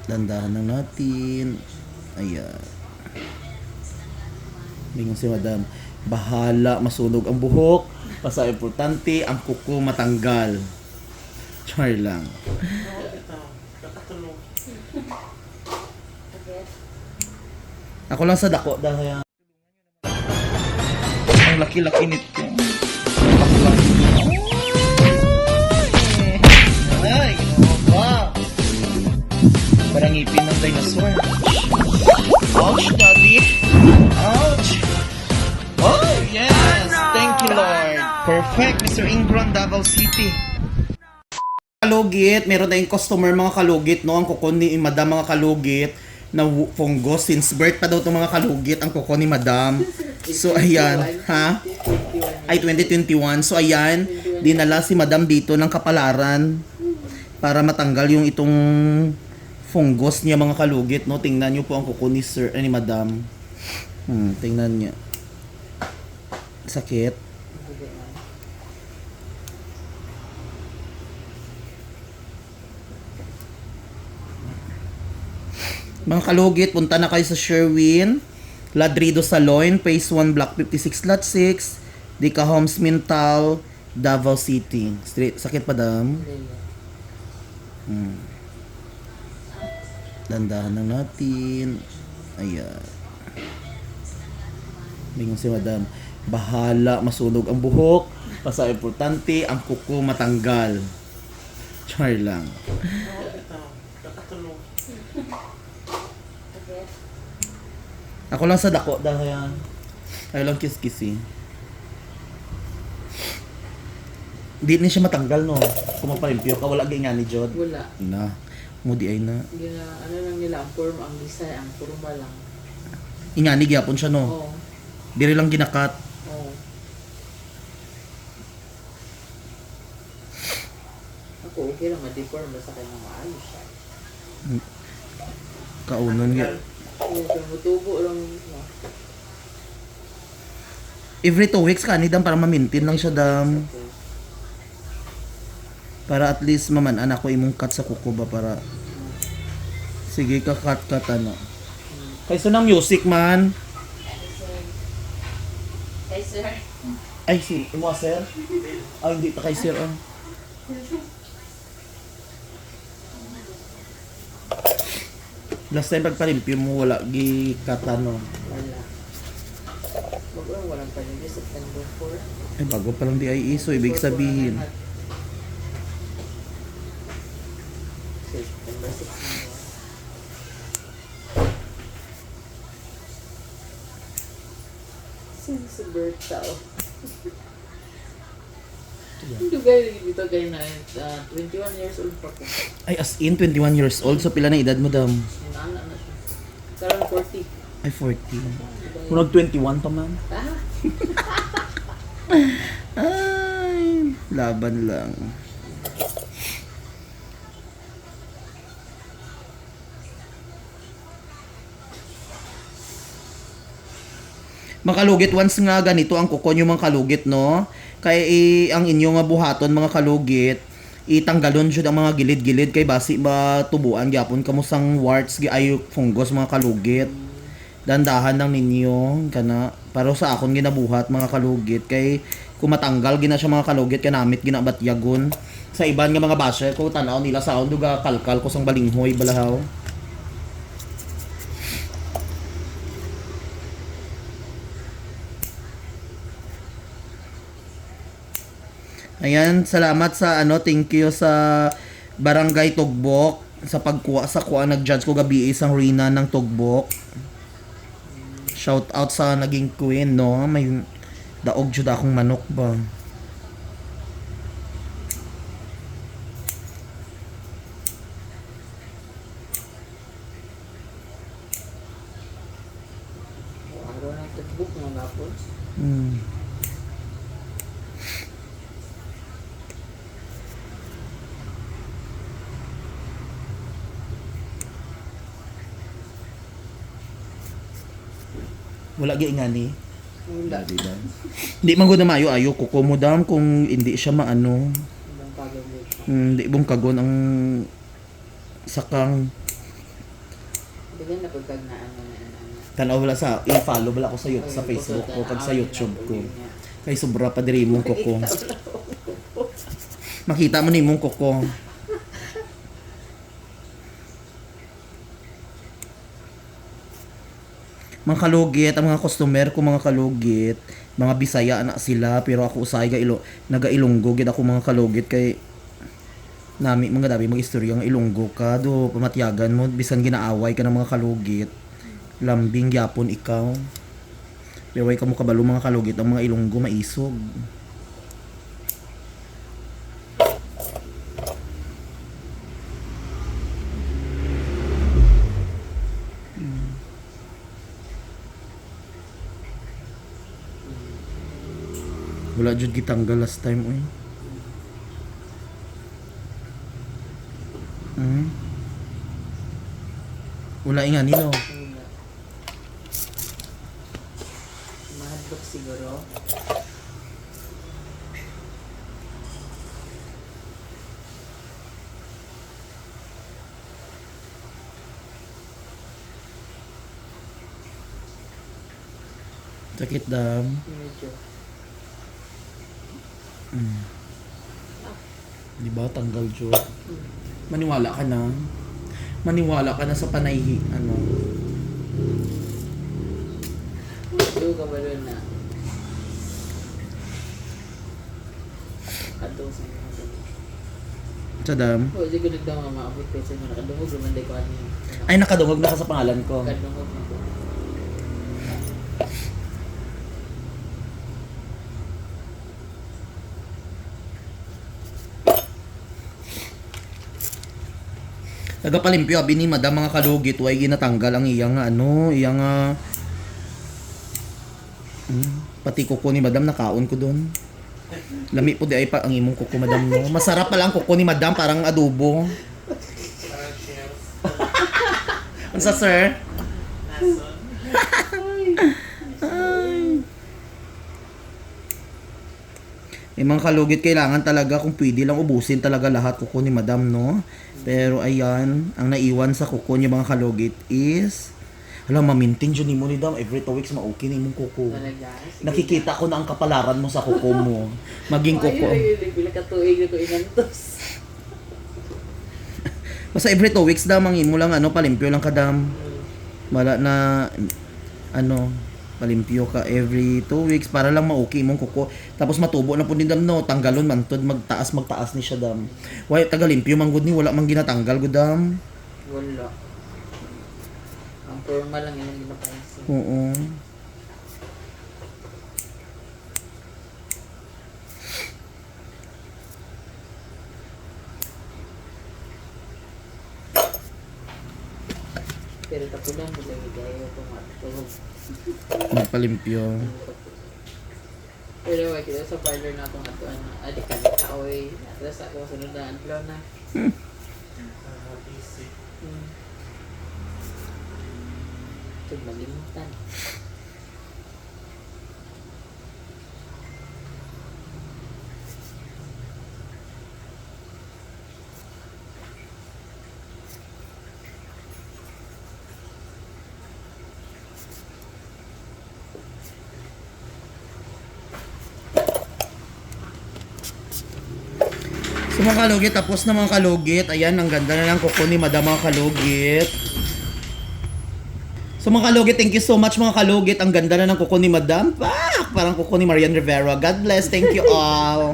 Dandahan lang natin. Ayan. Bingon si madam. Bahala, masunog ang buhok. Basta importante, ang kuko matanggal. Char lang. Ako lang sa dako dahil ang laki-laki nito. Ay, wow. Parang ngipin ng dinosaur. Ouch, daddy. Ouch. Oh, yes. Thank you, Lord. Perfect, Mr. Ingron, Davao City. Kalugit, meron tayong customer mga kalugit, no? Ang kuko ni Madam mga kalugit na fungus. Since birth pa daw itong mga kalugit, ang kuko ni Madam. So, ayan. Ha? Ay, 2021. So, ayan. Dinala si Madam dito ng kapalaran para matanggal yung itong fungus niya mga kalugit, no? Tingnan nyo po ang kuko ni Sir, ni Madam. Tingnan niya. Sakit. Mga kalugit, punta na kayo sa Sherwin, Ladrido Saloon, Phase 1, Block 56, Lot 6, Dica Homes, Mintal, Davao City. Straight, sakit pa dam? Dandahan lang natin. Ayan. Bingon si madam. Bahala, masunog ang buhok. Basta importante, ang kuko matanggal. Char lang. Ako lang sa dako dahil ayaw lang kiss-kiss eh. Di na siya matanggal, no? Kung magpalimpyo ka, wala ganyan ni Jod. Wala. Na. Mudi ay na. Ano lang nila, ang form, ang design, ang forma lang. Ingani gyapon siya, no? Oo. Diri lang ginakat. Oo. Ako okay lang, ma-deform, basta kayo na maayos siya. Kaunon nga. Oo, kung mutubo lang. No? Every 2 weeks ka ni dam para ma-maintain lang siya dam. Okay. Para at least mamanan ako imong cut sa kuko ba para sige ka cut ano. Kaysa ng music man. Hey, sir. Ay si imo sir. Ay hindi ta kay sir ah. Last time pagpalimpyo mo wala gi cut ano. Wala. Walang pa rin September 4. Ay bago pa lang di ay iso ibig sabihin. September 6 na yun. Sino si Berta? Hindi kayo dito kayo na 21 years old pa ko. Ay as in 21 years old so pila na edad mo dam? Nana na siya. Karoon 40. Ay 40. Kung 21 pa man. Ah? Ay, laban lang. Makalugit once nga ganito ang kuko nyo mga kalugit, no? Kaya ang inyo nga buhaton mga kalugit, itanggalon jud ang mga gilid-gilid kay basi ba tubuan gyapon kamusang warts gi ayo fungus mga kalugit. Dandahan lang ninyo kana para sa akon ginabuhat mga kalugit kay kung matanggal gina siya mga kalugit kanamit gina batyagon. Sa iban nga mga basher ko tanaw nila sa duga kalkal ko sang balinghoy balahaw. Ayan, salamat sa thank you sa Barangay Tugbok sa pagkuha sa kuha nag-judge ko gabi isang Rina ng Tugbok. Shout out sa naging queen, no? May daog jud akong manok ba. Araw ng textbook mga gapon. Wala gyud ingani. Wala. Diba? Hindi man gud na maayo ayo kuko mo dam kung hindi siya maano. Ibang pagod mo. Hindi bong kagon ang sakang Ganyan na pagkag na ano na ano. Tanaw wala sa i-follow wala ko sa sa Facebook ko kag sa YouTube ko. Kay sobra pa diri mong kuko. Makita mo ni mong kuko. Mga kalugit, ang mga customer ko mga kalugit, mga Bisaya na sila pero ako usay naga Ilonggo gid ako mga kalugit kay nami mga dabi mga istorya nga Ilonggo ka do pamatyagan mo bisan ginaaway ka ng mga kalugit. Lambing gyapon ikaw. Pero way ka mo kabalo mga kalugit ang mga Ilonggo maisog. Wala jud gitanggal last time oy. Wala nga nilo. Mahadlok siguro. Sakit dam. Medyo. Di ba tanggal jud. Maniwala ka na. Maniwala ka na sa panayhi ano. Ito ka ba doon na? Katong sa mga doon. Sa dam. O, di ko nagdaw nga maabot ko sa mga nakadungog naman day ko ano yun. Ay nakadungog na ka sa pangalan ko. Nakadungog na ko. Nagapalimpyo abi ni madam mga kalugit way ginatanggal ang iyang ano, iyang pati kuko ni madam nakaon ko doon. Lami po di ay pa ang imong kuko madam no. Masarap pala ang kuko ni madam parang adobo. Ano sa sir? Mga kalugit kailangan talaga kung pwede lang ubusin talaga lahat kuko ni madam no. Pero ayan, ang naiwan sa kuko niya mga kalugit is alam, ma-maintain dyan mo ni dam. Every 2 weeks ma-okay na yung kuko. Talaga? Nakikita ko na ang kapalaran mo sa kuko mo. Maging kuko. Ay, pila ka tuig na ko inantos. Basta every 2 weeks dam, ang imo lang ano, palimpyo lang ka dam. Wala na, ano, palimpyo ka every 2 weeks para lang ma-okay mong kuko. Tapos matubo na po ni dam no, tanggalon man tod magtaas ni siya dam. Why tagalimpyo man gud ni wala man ginatanggal gud dam. Wala. Ang formal lang yun ang ginapansin. Oo. Pero tapunan mo lang hidaya ko matulog. Magpalimpyo. Pero wag kita sa parlor na akong ato ano. Adi ka na kaoy. Atras ako sunod na anplaw na. Ito malimutan. So mga kalugit, tapos na mga kalugit. Ayan, ang ganda na lang kuko ni madam mga kalugit. So mga kalugit, thank you so much mga kalugit. Ang ganda na ng kuko ni madam. Parang kuko ni Marian Rivera. God bless, thank you all.